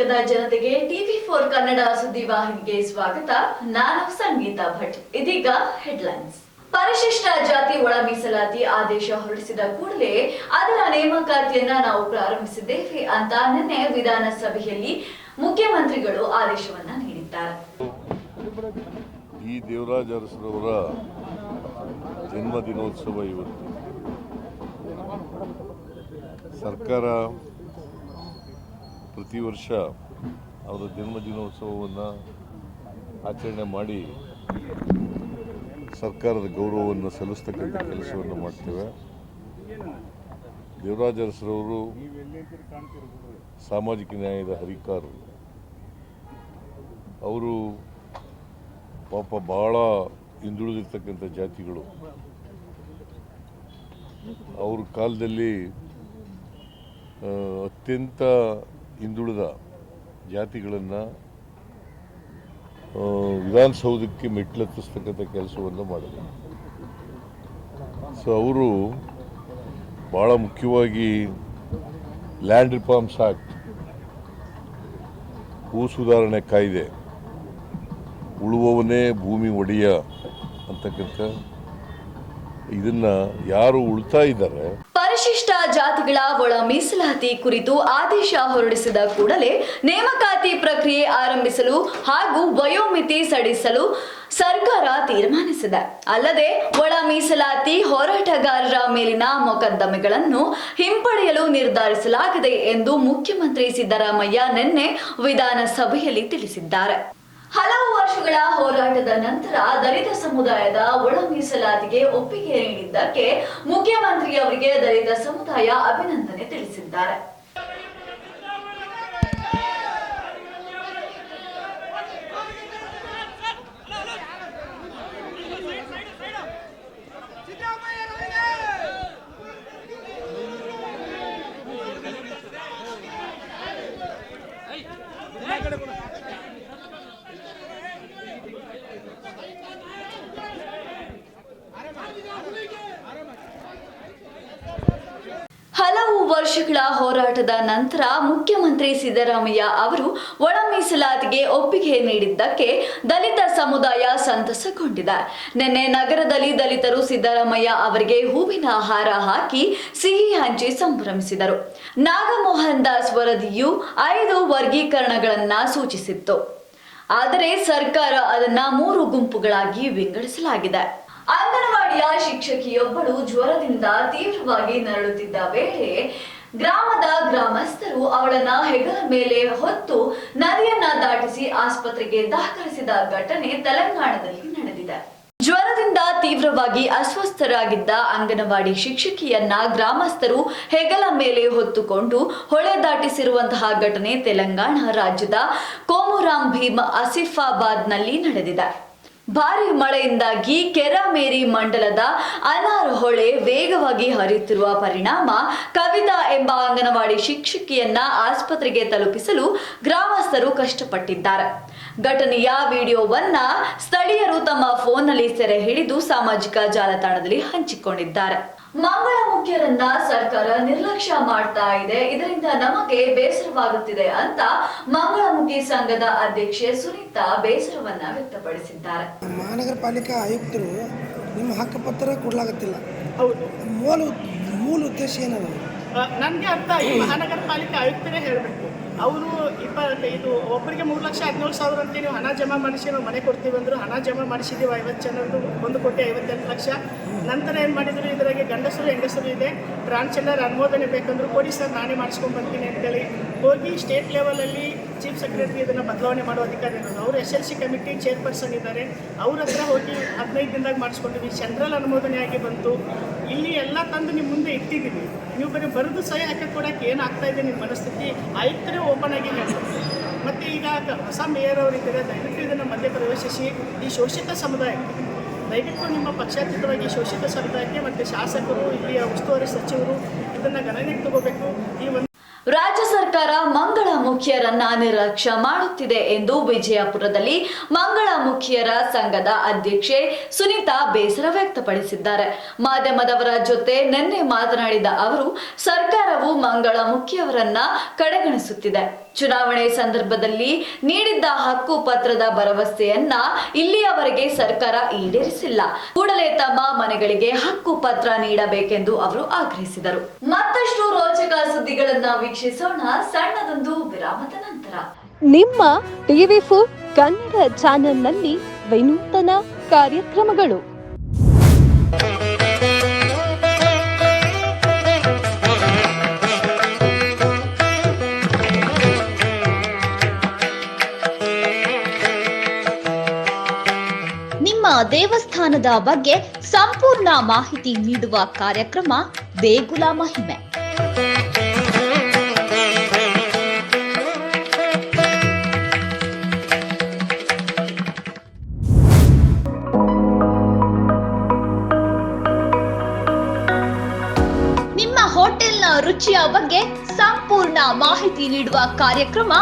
ಕರ್ನಾಟಕದ ಜನತೆಗೆ ಟಿವಿ4 ಕನ್ನಡ ಸುದ್ದಿವಾಹಿನಿಗೆ ಸ್ವಾಗತ. ನಾನು ಸಂಗೀತಾ ಭಟ್. ಇದೀಗ ಹೆಡ್ಲೈನ್ಸ್. ಪರಿಶಿಷ್ಟ ಜಾತಿ ಒಳ ಮೀಸಲಾತಿ ಆದೇಶ ಹೊರಡಿಸಿದ ಕೂಡಲೇ ಅದರ ನೇಮಕಾತಿಯನ್ನ ನಾವು ಪ್ರಾರಂಭಿಸಿದ್ದೇವೆ ಅಂತ ನಿನ್ನೆ ವಿಧಾನಸಭೆಯಲ್ಲಿ ಮುಖ್ಯಮಂತ್ರಿಗಳು ಆದೇಶವನ್ನ ನೀಡಿದ್ದಾರೆ. ಈ ದೇವರಾಜ ಅರಸರವರ ಜನ್ಮ ದಿನೋತ್ಸವ ಇವತ್ತು. ಸರ್ಕಾರ ಪ್ರತಿ ವರ್ಷ ಅವರ ಜನ್ಮದಿನೋತ್ಸವವನ್ನು ಆಚರಣೆ ಮಾಡಿ ಸರ್ಕಾರದ ಗೌರವವನ್ನು ಸಲ್ಲಿಸ್ತಕ್ಕಂಥ ಕೆಲಸವನ್ನು ಮಾಡ್ತೇವೆ. ದೇವರಾಜ ಅರಸರವರು ಸಾಮಾಜಿಕ ನ್ಯಾಯದ ಹರಿಕಾರರು. ಅವರು ಪಾಪ ಬಹಳ ಹಿಂದುಳಿದಿರ್ತಕ್ಕಂಥ ಜಾತಿಗಳು. ಅವ್ರ ಕಾಲದಲ್ಲಿ ಅತ್ಯಂತ ಹಿಂದುಳಿದ ಜಾತಿಗಳನ್ನು ವಿಧಾನಸೌಧಕ್ಕೆ ಮೆಟ್ಲೆತ್ತಿಸ್ತಕ್ಕಂಥ ಕೆಲಸವನ್ನು ಮಾಡಿದರು. ಸೊ ಅವರು ಭಾಳ ಮುಖ್ಯವಾಗಿ ಲ್ಯಾಂಡ್ ರಿಫಾರ್ಮ್ಸ್ ಆ್ಯಕ್ಟ್, ಭೂ ಸುಧಾರಣೆ ಕಾಯ್ದೆ, ಉಳುವವನೇ ಭೂಮಿ ಒಡೆಯ ಅಂತಕ್ಕಂಥ ಇದನ್ನು ಯಾರು ಉಳ್ತಾ ಇದ್ದಾರೆ. ಪರಿಶಿಷ್ಟ ಜಾತಿಗಳ ಒಳ ಮೀಸಲಾತಿ ಕುರಿತು ಆದೇಶ ಹೊರಡಿಸಿದ ಕೂಡಲೇ ನೇಮಕಾತಿ ಪ್ರಕ್ರಿಯೆ ಆರಂಭಿಸಲು ಹಾಗೂ ವಯೋಮಿತಿ ಸಡಿಲಿಸಲು ಸರ್ಕಾರ ತೀರ್ಮಾನಿಸಿದೆ. ಅಲ್ಲದೆ ಒಳ ಮೀಸಲಾತಿ ಹೋರಾಟಗಾರರ ಮೇಲಿನ ಮೊಕದ್ದಮೆಗಳನ್ನು ಹಿಂಪಡೆಯಲು ನಿರ್ಧರಿಸಲಾಗಿದೆ ಎಂದು ಮುಖ್ಯಮಂತ್ರಿ ಸಿದ್ದರಾಮಯ್ಯ ನಿನ್ನೆ ವಿಧಾನಸಭೆಯಲ್ಲಿ ತಿಳಿಸಿದ್ದಾರೆ. ಹಲವು ವರ್ಷಗಳ ಹೋರಾಟದ ನಂತರ ದಲಿತ ಸಮುದಾಯದ ಒಳ ಮೀಸಲಾತಿಗೆ ಒಪ್ಪಿಗೆ ನೀಡಿದ್ದಕ್ಕೆ ಮುಖ್ಯಮಂತ್ರಿಯವರಿಗೆ ದಲಿತ ಸಮುದಾಯ ಅಭಿನಂದನೆ ತಿಳಿಸಿದ್ದಾರೆ. ಹಲವು ವರ್ಷಗಳ ಹೋರಾಟದ ನಂತರ ಮುಖ್ಯಮಂತ್ರಿ ಸಿದ್ದರಾಮಯ್ಯ ಅವರು ಒಳ ಮೀಸಲಾತಿಗೆ ಒಪ್ಪಿಗೆ ನೀಡಿದ್ದಕ್ಕೆ ದಲಿತ ಸಮುದಾಯ ಸಂತಸಗೊಂಡಿದೆ. ನಿನ್ನೆ ನಗರದಲ್ಲಿ ದಲಿತರು ಸಿದ್ದರಾಮಯ್ಯ ಅವರಿಗೆ ಹೂವಿನ ಹಾರ ಹಾಕಿ ಸಿಹಿ ಹಂಚಿ ಸಂಭ್ರಮಿಸಿದರು. ನಾಗಮೋಹನ್ ದಾಸ್ ವರದಿಯು 5 ವರ್ಗೀಕರಣಗಳನ್ನ ಸೂಚಿಸಿತ್ತು. ಆದರೆ ಸರ್ಕಾರ ಅದನ್ನ 3 ಗುಂಪುಗಳಾಗಿ ವಿಂಗಡಿಸಲಾಗಿದೆ. ಅಂಗನವಾಡಿಯ ಶಿಕ್ಷಕಿಯೊಬ್ಬಳು ಜ್ವರದಿಂದ ತೀವ್ರವಾಗಿ ನರಳುತ್ತಿದ್ದ ವೇಳೆ ಗ್ರಾಮದ ಗ್ರಾಮಸ್ಥರು ಅವಳನ್ನ ಹೆಗಲ ಮೇಲೆ ಹೊತ್ತು ನದಿಯನ್ನ ದಾಟಿಸಿ ಆಸ್ಪತ್ರೆಗೆ ದಾಖಲಿಸಿದ ಘಟನೆ ತೆಲಂಗಾಣದಲ್ಲಿ ನಡೆದಿದೆ. ಜ್ವರದಿಂದ ತೀವ್ರವಾಗಿ ಅಸ್ವಸ್ಥರಾಗಿದ್ದ ಅಂಗನವಾಡಿ ಶಿಕ್ಷಕಿಯನ್ನ ಗ್ರಾಮಸ್ಥರು ಹೆಗಲ ಮೇಲೆ ಹೊತ್ತುಕೊಂಡು ಹೊಳೆ ದಾಟಿಸಿರುವಂತಹ ಘಟನೆ ತೆಲಂಗಾಣ ರಾಜ್ಯದ ಕೋಮುರಾಂ ಭೀಮ್ ಆಸಿಫಾಬಾದ್ನಲ್ಲಿ ನಡೆದಿದೆ. ಭಾರಿ ಮಳೆಯಿಂದಾಗಿ ಕೆರಾಮೇರಿ ಮಂಡಲದ ಅನಾರ್ ಹೊಳೆ ವೇಗವಾಗಿ ಹರಿಯುತ್ತಿರುವ ಪರಿಣಾಮ ಕವಿತಾ ಎಂಬ ಅಂಗನವಾಡಿ ಶಿಕ್ಷಕಿಯನ್ನ ಆಸ್ಪತ್ರೆಗೆ ತಲುಪಿಸಲು ಗ್ರಾಮಸ್ಥರು ಕಷ್ಟಪಟ್ಟಿದ್ದಾರೆ. ಘಟನೆಯ ವಿಡಿಯೋವನ್ನ ಸ್ಥಳೀಯರು ತಮ್ಮ ಫೋನ್ನಲ್ಲಿ ಸೆರೆ ಹಿಡಿದು ಸಾಮಾಜಿಕ ಜಾಲತಾಣದಲ್ಲಿ ಹಂಚಿಕೊಂಡಿದ್ದಾರೆ. ಮಂಗಳ ಮುಖ್ಯರನ್ನ ಸರ್ಕಾರ ನಿರ್ಲಕ್ಷ್ಯ ಮಾಡ್ತಾ ಇದೆ, ಇದರಿಂದ ನಮಗೆ ಬೇಸರವಾಗುತ್ತಿದೆ ಅಂತ ಮಂಗಳಮುಖಿ ಸಂಘದ ಅಧ್ಯಕ್ಷೆ ಸುನೀತಾ ಬೇಸರವನ್ನ ವ್ಯಕ್ತಪಡಿಸಿದ್ದಾರೆ. ಮಹಾನಗರ ಪಾಲಿಕೆ ಆಯುಕ್ತರು ನಿಮ್ಮ ಹಕ್ಕುಪತ್ರ ಕೊಡಲಾಗುತ್ತಿಲ್ಲ. ಹೌದು, ಮೂಲ ಉದ್ದೇಶ ಏನದು ನನಗೆ ಅರ್ಥ ಆಗಿ ಮಹಾನಗರ ಪಾಲಿಕೆ ಆಯುಕ್ತರೇ ಹೇಳಬೇಕು. ಅವರು ಇದು ಒಬ್ಬರಿಗೆ 3,17,000 ಅಂತ ನೀವು ಹಣ ಜಮಾ ಮಾಡಿಸಿ ನಾವು ಮನೆ ಕೊಡ್ತೀವಿ ಅಂದರು. ಹಣ ಜಮಾ ಮಾಡಿಸಿದ್ದೀವಿ 50 ಜನರದ್ದು 1,58 ಲಕ್ಷ. ನಂತರ ಏನು ಮಾಡಿದ್ರು, ಇದರಾಗೆ ಗಂಡಸರು ಹೆಂಗಸರು ಇದೆ, ಟ್ರಾನ್ಸ್ಜೆಂಡರ್ ಅನುಮೋದನೆ ಬೇಕಂದ್ರು ಕೊಡಿ ಸರ್ ನಾನೇ ಮಾಡಿಸ್ಕೊಂಡು ಬರ್ತೀನಿ ಅಂತೇಳಿ ಹೋಗಿ ಸ್ಟೇಟ್ ಲೆವೆಲಲ್ಲಿ ಚೀಫ್ ಸೆಕ್ರೆಟರಿ ಇದನ್ನು ಬದಲಾವಣೆ ಮಾಡುವ ಅಧಿಕಾರ ಇರೋದು. ಅವರು SLC ಕಮಿಟಿ ಚೇರ್ಪರ್ಸನ್ ಇದ್ದಾರೆ, ಅವ್ರ ಹತ್ರ ಹೋಗಿ 15 ದಿನದಾಗ ಮಾಡಿಸ್ಕೊಂಡಿದ್ವಿ. ಸೆಂಟ್ರಲ್ ಅನುಮೋದನೆ ಆಗಿ ಬಂತು. ಇಲ್ಲಿ ಎಲ್ಲ ತಂದು ನಿಮ್ಮ ಮುಂದೆ ಇಟ್ಟಿದ್ದೀವಿ. ನೀವು ಬರೀ ಬರೆದು ಸಹಿ ಹಾಕಿ ಕೊಡೋಕ್ಕೆ ಏನಾಗ್ತಾ ಇದೆ ನಿಮ್ಮ ಮನಸ್ಥಿತಿ ಆಯುಕ್ತರೇ ಓಪನ್ ಆಗಿ ಹೇಳ್ತಾರೆ. ಮತ್ತು ಈಗ ಹೊಸ ಮೇಯರ್ ಅವರಿದ್ದಾರೆ, ದಯವಿಟ್ಟು ಇದನ್ನು ಮಧ್ಯೆ ಪ್ರವೇಶಿಸಿ ಈ ಶೋಷಿತ ಸಮುದಾಯಕ್ಕೆ ದಯವಿಟ್ಟು ನಿಮ್ಮ ಪಕ್ಷಾತೀತವಾಗಿ ಶೋಷಿತ ಸಮುದಾಯಕ್ಕೆ ಮತ್ತು ಶಾಸಕರು, ಇಲ್ಲಿಯ ಉಸ್ತುವಾರಿ ಸಚಿವರು ಇದನ್ನು ಗಣನೆಗೆ ತಗೋಬೇಕು. ಈ ಒಂದು ರಾಜ್ಯ ಸರ್ಕಾರ ಮಂಗಳ ಮುಖಿಯರನ್ನ ನಿರ್ಲಕ್ಷ್ಯ ಮಾಡುತ್ತಿದೆ ಎಂದು ವಿಜಯಪುರದಲ್ಲಿ ಮಂಗಳ ಮುಖಿಯರ ಸಂಘದ ಅಧ್ಯಕ್ಷೆ ಸುನೀತಾ ಬೇಸರ ವ್ಯಕ್ತಪಡಿಸಿದ್ದಾರೆ. ಮಾಧ್ಯಮದವರ ಜೊತೆ ನಿನ್ನೆ ಮಾತನಾಡಿದ ಅವರು, ಸರ್ಕಾರವು ಮಂಗಳ ಮುಖಿಯವರನ್ನ ಕಡೆಗಣಿಸುತ್ತಿದೆ. ಚುನಾವಣೆ ಸಂದರ್ಭದಲ್ಲಿ ನೀಡಿದ್ದ ಹಕ್ಕು ಪತ್ರದ ಭರವಸೆಯನ್ನ ಇಲ್ಲಿಯವರೆಗೆ ಸರ್ಕಾರ ಈಡೇರಿಸಿಲ್ಲ. ಕೂಡಲೇ ತಮ್ಮ ಮನೆಗಳಿಗೆ ಹಕ್ಕು ಪತ್ರ ನೀಡಬೇಕೆಂದು ಅವರು ಆಗ್ರಹಿಸಿದರು. ಮತ್ತಷ್ಟು ರೋಚಕ ಸುದ್ದಿಗಳನ್ನ ವೀಕ್ಷಿಸೋಣ ಸಣ್ಣದೊಂದು ವಿರಾಮದ ನಂತರ. ನಿಮ್ಮ TV4 ಕನ್ನಡ ಚಾನೆಲ್ನಲ್ಲಿ ವಿನೂತನ ಕಾರ್ಯಕ್ರಮಗಳು. ನಿಮ್ಮ ದೇವಸ್ಥಾನದ ಬಗ್ಗೆ ಸಂಪೂರ್ಣ ಮಾಹಿತಿ ನೀಡುವ ಕಾರ್ಯಕ್ರಮ ದೇಗುಲ ಮಹಿಮೆ. ನಿಮ್ಮ ಹೋಟೆಲ್ನ ರುಚಿಯ ಬಗ್ಗೆ ಸಂಪೂರ್ಣ ಮಾಹಿತಿ ನೀಡುವ ಕಾರ್ಯಕ್ರಮ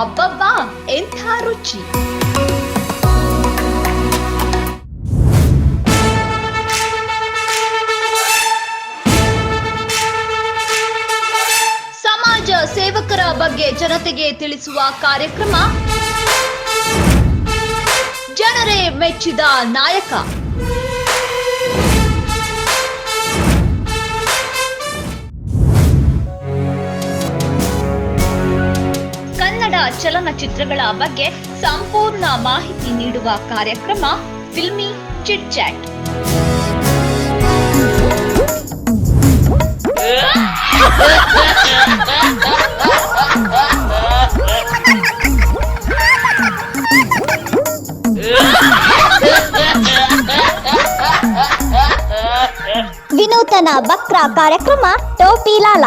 ಅಬ್ಬಬ್ಬಾ ಎಂಥ ರುಚಿ. ಸಮಾಜ ಸೇವಕರ ಬಗ್ಗೆ ಜನತೆಗೆ ತಿಳಿಸುವ ಕಾರ್ಯಕ್ರಮ ಜನರೇ ಮೆಚ್ಚಿದ ನಾಯಕ. ಕನ್ನಡ ಚಲನಚಿತ್ರಗಳ ಬಗ್ಗೆ ಸಂಪೂರ್ಣ ಮಾಹಿತಿ ನೀಡುವ ಕಾರ್ಯಕ್ರಮ ಫಿಲ್ಮಿ ಚಿಟ್ ಚಾಟ್. ವಿನೂತನ ಬಕ್ರ ಕಾರ್ಯಕ್ರಮ ಟೋಪಿ ಲಾಲ.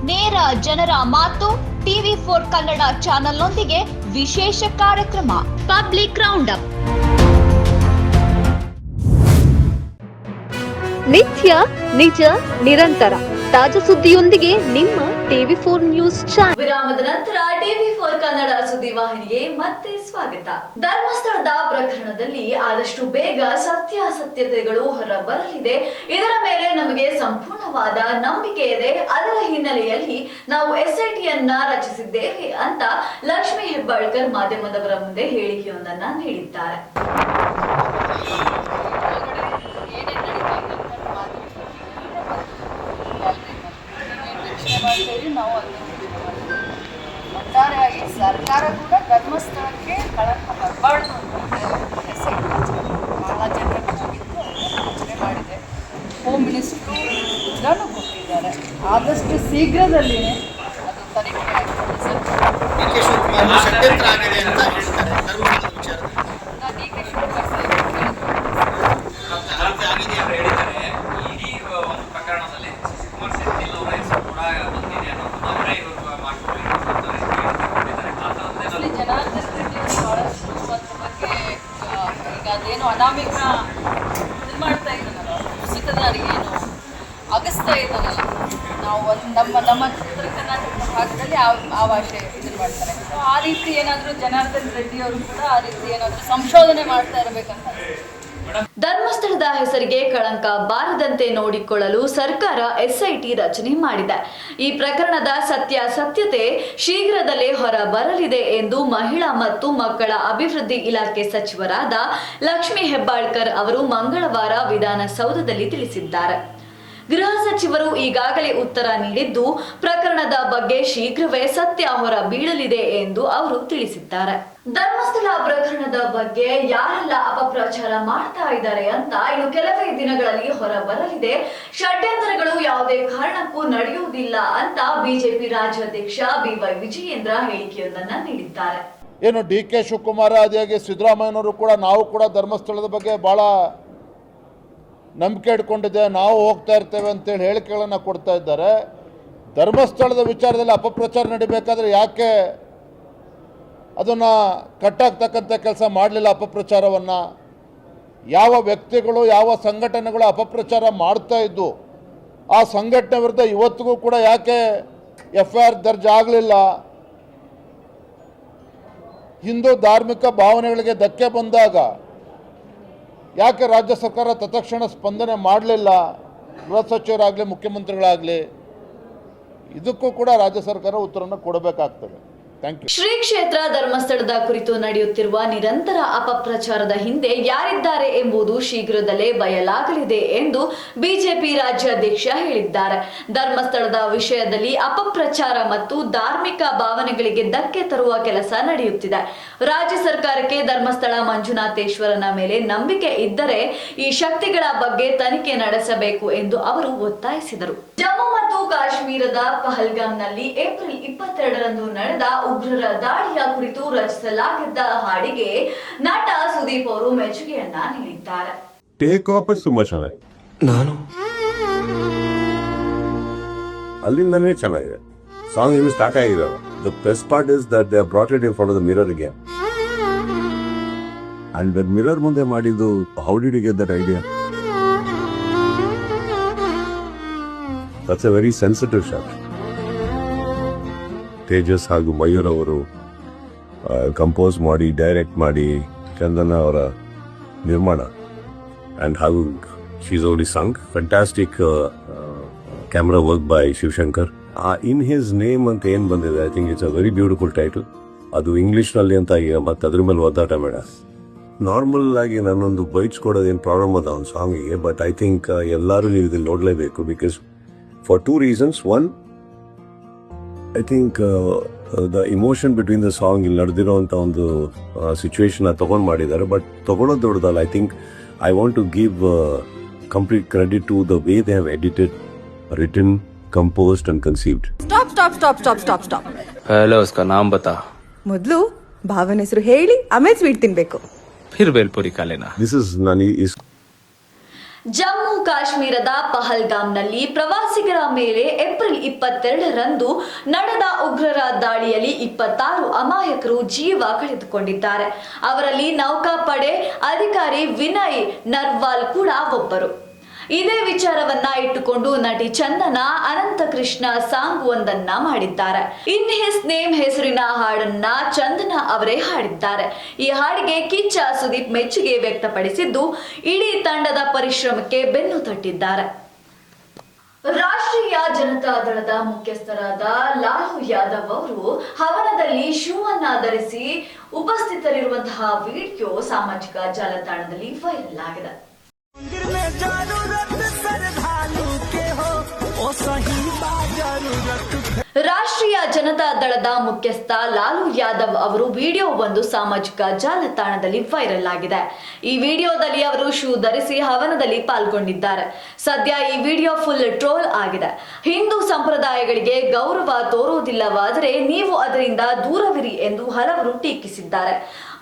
ನೇರ ಜನರ ಮಾತು TV4 ಕನ್ನಡ ಚಾನೆಲ್ನೊಂದಿಗೆ ವಿಶೇಷ ಕಾರ್ಯಕ್ರಮ ಪಬ್ಲಿಕ್ ರೌಂಡ್ ಅಪ್. ನಿತ್ಯ ನಿಜ ನಿರಂತರ ತಾಜಾ ಸುದ್ದಿಯೊಂದಿಗೆ ನಿಮ್ಮ TV4 ನ್ಯೂಸ್ ಚಾನೆಲ್. ವಿರಾಮದ ನಂತರ TV4 ಕನ್ನಡ ಸುದ್ದಿವಾಹಿನಿಗೆ ಮತ್ತೆ ಸ್ವಾಗತ. ಧರ್ಮಸ್ಥಳದ ಪ್ರಕರಣದಲ್ಲಿ ಆದಷ್ಟು ಬೇಗ ಸತ್ಯಾಸತ್ಯತೆಗಳು ಹೊರಬರಲಿದೆ. ಇದರ ಮೇಲೆ ನಮಗೆ ಸಂಪೂರ್ಣವಾದ ನಂಬಿಕೆ ಇದೆ. ಅದರ ಹಿನ್ನೆಲೆಯಲ್ಲಿ ನಾವು SITಯನ್ನ ರಚಿಸಿದ್ದೇವೆ ಅಂತ ಲಕ್ಷ್ಮೀ ಹೆಬ್ಬಾಳ್ಕರ್ ಮಾಧ್ಯಮದವರ ಮುಂದೆ ಹೇಳಿಕೆಯೊಂದನ್ನ ನೀಡಿದ್ದಾರೆ. ನಾವು ಒಟ್ಟಾರೆಯಾಗಿ ಸರ್ಕಾರ ಕೂಡ ಧರ್ಮಸ್ಥಳಕ್ಕೆ ಕಳಂಕ ಬರಬಾರ್ದು ಅಂತ ಬಹಳ ಜನರಿಗೆ ಹೋಗಿದ್ದು ಯೋಚನೆ ಮಾಡಿದೆ. ಹೋಮ್ ಮಿನಿಸ್ಟ್ರು ಎಲ್ಲನೂ ಕೊಟ್ಟಿದ್ದಾರೆ. ಆದಷ್ಟು ಶೀಘ್ರದಲ್ಲಿಯೇ ಅದು ತನಿಖೆ ಆಗ್ತದೆ ಸರ್. ಷಡ್ಯಂತ್ರ ಆಗಿದೆ ಅಂತ ಹೇಳ್ತಾರೆ ಧರ್ಮಸ್ಥಳದ ವಿಚಾರದಲ್ಲಿ. ಇಡೀ ಒಂದು ಪ್ರಕರಣದಲ್ಲಿ ಕುಮಾರ್ ಸೆಂಥಿಲ್ ಅವರ ಹೆಸರು ಕೂಡ ಬಂದಿದೆ ಅನ್ನೋದು ಅವರೇ ಜನಾರ್ದನ್ ರೆಡ್ಡಿ ಬಹಳಷ್ಟು ಅದ್ರ ಬಗ್ಗೆ ಈಗ ಅದೇನು ಅನಾಮಿಕ ಇದು ಮಾಡ್ತಾ ಇದ್ದಾನಲ್ಲ, ಕುಸಿತದಾರಿಗೇನು ಅಗಸ್ತಾ ಇದ್ದಾನಲ್ಲ, ನಾವು ನಮ್ಮ ಉತ್ತರ ಕರ್ನಾಟಕ ಭಾಗದಲ್ಲಿ ಆ ಭಾಷೆ ಇದನ್ನು ಮಾಡ್ತಾರೆ. ಸೊ ಆ ರೀತಿ ಏನಾದರೂ ಜನಾರ್ದನ್ ರೆಡ್ಡಿ ಅವರು ಕೂಡ ಆ ರೀತಿ ಏನಾದರೂ ಸಂಶೋಧನೆ ಮಾಡ್ತಾ ಇರಬೇಕಂತ. ಧರ್ಮಸ್ಥಳದ ಹೆಸರಿಗೆ ಕಳಂಕ ಬಾರದಂತೆ ನೋಡಿಕೊಳ್ಳಲು ಸರ್ಕಾರ SIT ರಚನೆ ಮಾಡಿದೆ. ಈ ಪ್ರಕರಣದ ಸತ್ಯಾಸತ್ಯತೆ ಶೀಘ್ರದಲ್ಲೇ ಹೊರ ಬರಲಿದೆ ಎಂದು ಮಹಿಳಾ ಮತ್ತು ಮಕ್ಕಳ ಅಭಿವೃದ್ಧಿ ಇಲಾಖೆ ಸಚಿವರಾದ ಲಕ್ಷ್ಮೀ ಹೆಬ್ಬಾಳ್ಕರ್ ಅವರು ಮಂಗಳವಾರ ವಿಧಾನಸೌಧದಲ್ಲಿ ತಿಳಿಸಿದ್ದಾರೆ. ಗೃಹ ಸಚಿವರು ಈಗಾಗಲೇ ಉತ್ತರ ನೀಡಿದ್ದು ಪ್ರಕರಣದ ಬಗ್ಗೆ ಶೀಘ್ರವೇ ಸತ್ಯ ಹೊರ ಬೀಳಲಿದೆ ಎಂದು ಅವರು ತಿಳಿಸಿದ್ದಾರೆ. ಧರ್ಮಸ್ಥಳ ಪ್ರಕರಣದ ಬಗ್ಗೆ ಯಾರೆಲ್ಲ ಅಪಪ್ರಚಾರ ಮಾಡ್ತಾ ಇದ್ದಾರೆ ಅಂತ ಇನ್ನು ಕೆಲವೇ ದಿನಗಳಲ್ಲಿ ಹೊರ ಬರಲಿದೆ. ಷಡ್ಯಂತ್ರಗಳು ಯಾವುದೇ ಕಾರಣಕ್ಕೂ ನಡೆಯುವುದಿಲ್ಲ ಅಂತ ಬಿಜೆಪಿ ರಾಜ್ಯಾಧ್ಯಕ್ಷ BY ವಿಜಯೇಂದ್ರ ಹೇಳಿಕೆಯೊಂದನ್ನು ನೀಡಿದ್ದಾರೆ. ಏನು DK ಶಿವಕುಮಾರ್ ಆದಿಯಾಗಿ ಸಿದ್ದರಾಮಯ್ಯನವರು ಕೂಡ ನಾವು ಕೂಡ ಧರ್ಮಸ್ಥಳದ ಬಗ್ಗೆ ಭಾಳ ನಂಬಿಕೆ ಇಟ್ಕೊಂಡಿದ್ದೆ, ನಾವು ಹೋಗ್ತಾ ಇರ್ತೇವೆ ಅಂತೇಳಿ ಹೇಳಿಕೆಗಳನ್ನು ಕೊಡ್ತಾ ಇದ್ದಾರೆ. ಧರ್ಮಸ್ಥಳದ ವಿಚಾರದಲ್ಲಿ ಅಪಪ್ರಚಾರ ನಡಿಬೇಕಾದ್ರೆ ಯಾಕೆ ಅದನ್ನು ಕಟ್ಟಾಗ್ತಕ್ಕಂಥ ಕೆಲಸ ಮಾಡಲಿಲ್ಲ? ಅಪಪ್ರಚಾರವನ್ನು ಯಾವ ವ್ಯಕ್ತಿಗಳು ಯಾವ ಸಂಘಟನೆಗಳು ಅಪಪ್ರಚಾರ ಮಾಡ್ತಾ ಇದ್ದು ಆ ಸಂಘಟನೆ ವಿರುದ್ಧ ಇವತ್ತಿಗೂ ಕೂಡ ಯಾಕೆ FIR ದರ್ಜ್ ಆಗಲಿಲ್ಲ? ಹಿಂದೂ ಧಾರ್ಮಿಕ ಭಾವನೆಗಳಿಗೆ ಧಕ್ಕೆ ಬಂದಾಗ ಯಾಕೆ ರಾಜ್ಯ ಸರ್ಕಾರ ತತ್ಕ್ಷಣ ಸ್ಪಂದನೆ ಮಾಡಲಿಲ್ಲ? ಗೃಹ ಸಚಿವರಾಗಲಿ ಮುಖ್ಯಮಂತ್ರಿಗಳಾಗಲಿ ಇದಕ್ಕೂ ಕೂಡ ರಾಜ್ಯ ಸರ್ಕಾರ ಉತ್ತರವನ್ನು ಕೊಡಬೇಕಾಗ್ತದೆ. Thank you. ಶ್ರೀ ಕ್ಷೇತ್ರ ಧರ್ಮಸ್ಥಳದ ಕುರಿತು ನಡೆಯುತ್ತಿರುವ ನಿರಂತರ ಅಪಪ್ರಚಾರದ ಹಿಂದೆ ಯಾರಿದ್ದಾರೆ ಎಂಬುದು ಶೀಘ್ರದಲ್ಲೇ ಬಯಲಾಗಲಿದೆ ಎಂದು ಬಿಜೆಪಿ ರಾಜ್ಯಾಧ್ಯಕ್ಷ ಹೇಳಿದ್ದಾರೆ. ಧರ್ಮಸ್ಥಳದ ವಿಷಯದಲ್ಲಿ ಅಪಪ್ರಚಾರ ಮತ್ತು ಧಾರ್ಮಿಕ ಭಾವನೆಗಳಿಗೆ ಧಕ್ಕೆ ತರುವ ಕೆಲಸ ನಡೆಯುತ್ತಿದೆ. ರಾಜ್ಯ ಸರ್ಕಾರಕ್ಕೆ ಧರ್ಮಸ್ಥಳ ಮಂಜುನಾಥೇಶ್ವರನ ಮೇಲೆ ನಂಬಿಕೆ ಇದ್ದರೆ ಈ ಶಕ್ತಿಗಳ ಬಗ್ಗೆ ತನಿಖೆ ನಡೆಸಬೇಕು ಎಂದು ಅವರು ಒತ್ತಾಯಿಸಿದರು. ಜಮ್ಮು ಮತ್ತು ಕಾಶ್ಮೀರದ ಪಹಲ್ಗಾಮ್ನಲ್ಲಿ ಏಪ್ರಿಲ್ 22ರಂದು ನಡೆದ ಉಗ್ರರ ದಾಳಿಯ ಕುರಿತು ರಚಿಸಲಾಗಿದ್ದ ಹಾಡಿಗೆ ನಟ ಸುದೀಪ್ ಅವರು ಮೆಚ್ಚುಗೆಯನ್ನ ನೀಡಿದ್ದಾರೆ. ಟೇಕ್ ಆಫ್ ತುಂಬಾ ಚೆನ್ನಾಗಿದೆ. ನಾನು ಅಲ್ಲಿಂದನೇ ಚೆನ್ನಾಗಿದೆ. ಸಾಂಗ್ ಇನ್ನು ಸ್ಟಾರ್ಟ್ ಆಗಿದೆ. The best part is that they brought it in front of the mirror again. And when mirror ಮುಂದೆ ಮಾಡಿದ್ದು, how did you get that idea? That's a very sensitive shot. Tejas ಹಾಗೂ ಮಯೂರ್ ಅವರು ಕಂಪೋಸ್ ಮಾಡಿ, direct ಮಾಡಿ, ಚಂದನ ಅವರ ನಿರ್ಮಾಣ, and ಹಾಗೂ she's only song fantastic camera work by Shivashankar. In his name ಅಂತ ಏನ್ ಬಂದಿದೆ, I think it's a very beautiful title. ಅದು ಇಂಗ್ಲಿಷ್ ನಲ್ಲಿ ಅಂತ ಮತ್ತೆ ಅದ್ರ ಮೇಲೆ ಒದ್ದಾಟ ಬೇಡ. ನಾರ್ಮಲ್ ಆಗಿ ನಾನೊಂದು ಬೈಟ್ಸ್ಕೊಡೋದೇನು ಪ್ರಾಬ್ಲಮ್ ಅದ ಒಂದು ಸಾಂಗಿಗೆ, ಬಟ್ ಐ ಥಿಂಕ್ ಎಲ್ಲರೂ ನೀವು ಇದನ್ನು ನೋಡಲೇಬೇಕು. Because for 2 reasons. One, I think the emotion between the song ಇಲ್ಲಿ ನಡೆದಿರೋಂಥ ಒಂದು ಸಿಚುವೇಶನ್ ತಗೊಂಡು ಮಾಡಿದ್ದಾರೆ. ಬಟ್ ತಗೊಳ್ಳೋದು ದೊಡ್ಡದಲ್ಲ. I think I want to give complete credit to the way they have edited, written, composed and conceived. Stop. ಪಹಲೆ ಉಸ್ಕಾ ನಾಮ್ ಬತಾ. ಮೊದಲು ಭಾವನ ಹೆಸರು ಹೇಳಿ ಆಮೇಲೆ ಸ್ವೀಟ್ ತಿನ್ಬೇಕು. ಫಿರ್ ಬೇಲ್ಪುರಿ ಕಾಲೇನಾ. ದಿಸ್ ಇಸ್ ನಾನು ಜಮ್ಮು ಕಾಶ್ಮೀರದ ಪಹಲ್ಗಾಮ್ನಲ್ಲಿ ಪ್ರವಾಸಿಗರ ಮೇಲೆ ಏಪ್ರಿಲ್ 22ರಂದು ನಡೆದ ಉಗ್ರರ ದಾಳಿಯಲ್ಲಿ 26 ಅಮಾಯಕರು ಜೀವ ಕಳೆದುಕೊಂಡಿದ್ದಾರೆ. ಅವರಲ್ಲಿ ನೌಕಾಪಡೆ ಅಧಿಕಾರಿ ವಿನಯ್ ನರ್ವಾಲ್ ಕೂಡ ಒಬ್ಬರು. ಇದೇ ವಿಚಾರವನ್ನ ಇಟ್ಟುಕೊಂಡು ನಟಿ ಚಂದನ ಅನಂತಕೃಷ್ಣ ಸಾಂಗ್ ಒಂದನ್ನ ಮಾಡಿದ್ದಾರೆ. ಇನ್ ಹಿಸ್ ನೇಮ್ ಹೆಸರಿನ ಹಾಡನ್ನ ಚಂದನ ಅವರೇ ಹಾಡಿದ್ದಾರೆ. ಈ ಹಾಡಿಗೆ ಕಿಚ್ಚ ಸುದೀಪ್ ಮೆಚ್ಚುಗೆ ವ್ಯಕ್ತಪಡಿಸಿದ್ದು, ಇಡೀ ತಂಡದ ಪರಿಶ್ರಮಕ್ಕೆ ಬೆನ್ನು ತಟ್ಟಿದ್ದಾರೆ. ರಾಷ್ಟ್ರೀಯ ಜನತಾ ದಳದ ಮುಖ್ಯಸ್ಥರಾದ ಲಾಲು ಯಾದವ್ ಅವರು ಹವನದಲ್ಲಿ ಶೂ ಅನ್ನ ಧರಿಸಿ ಉಪಸ್ಥಿತರಿರುವಂತಹ ವಿಡಿಯೋ ಸಾಮಾಜಿಕ ಜಾಲತಾಣದಲ್ಲಿ ವೈರಲ್ ಆಗಿದೆ. ರಾಷ್ಟ್ರೀಯ ಜನತಾ ದಳದ ಮುಖ್ಯಸ್ಥ ಲಾಲು ಯಾದವ್ ಅವರು ವಿಡಿಯೋ ಒಂದು ಸಾಮಾಜಿಕ ಜಾಲತಾಣದಲ್ಲಿ ವೈರಲ್ ಆಗಿದೆ. ಈ ವಿಡಿಯೋದಲ್ಲಿ ಅವರು ಶೂ ಧರಿಸಿ ಹವನದಲ್ಲಿ ಪಾಲ್ಗೊಂಡಿದ್ದಾರೆ. ಸದ್ಯ ಈ ವಿಡಿಯೋ ಫುಲ್ ಟ್ರೋಲ್ ಆಗಿದೆ. ಹಿಂದೂ ಸಂಪ್ರದಾಯಗಳಿಗೆ ಗೌರವ ತೋರುವುದಿಲ್ಲವಾದರೆ ನೀವು ಅದರಿಂದ ದೂರವಿರಿ ಎಂದು ಹಲವರು ಟೀಕಿಸಿದ್ದಾರೆ.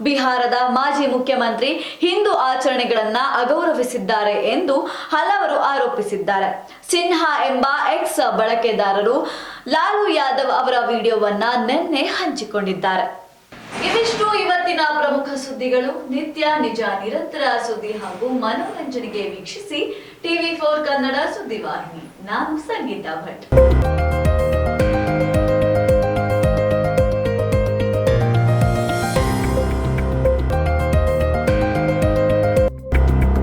ಬಿಹಾರದ ಮಾಜಿ ಮುಖ್ಯಮಂತ್ರಿ ಹಿಂದೂ ಆಚರಣೆಗಳನ್ನ ಅಗೌರವಿಸಿದ್ದಾರೆ ಎಂದು ಹಲವರು ಆರೋಪಿಸಿದ್ದಾರೆ. ಸಿನ್ಹಾ ಎಂಬ ಎಕ್ಸ್ ಬಳಕೆದಾರರು ಲಾಲು ಯಾದವ್ ಅವರ ವಿಡಿಯೋವನ್ನ ನಿನ್ನೆ ಹಂಚಿಕೊಂಡಿದ್ದಾರೆ. ಇದಿಷ್ಟು ಇವತ್ತಿನ ಪ್ರಮುಖ ಸುದ್ದಿಗಳು. ನಿತ್ಯ ನಿಜ ನಿರಂತರ ಸುದ್ದಿ ಹಾಗೂ ಮನೋರಂಜನೆಗೆ ವೀಕ್ಷಿಸಿ TV4 ಕನ್ನಡ ಸುದ್ದಿವಾಹಿನಿ. ನಾನು ಸಂಗೀತಾ ಭಟ್.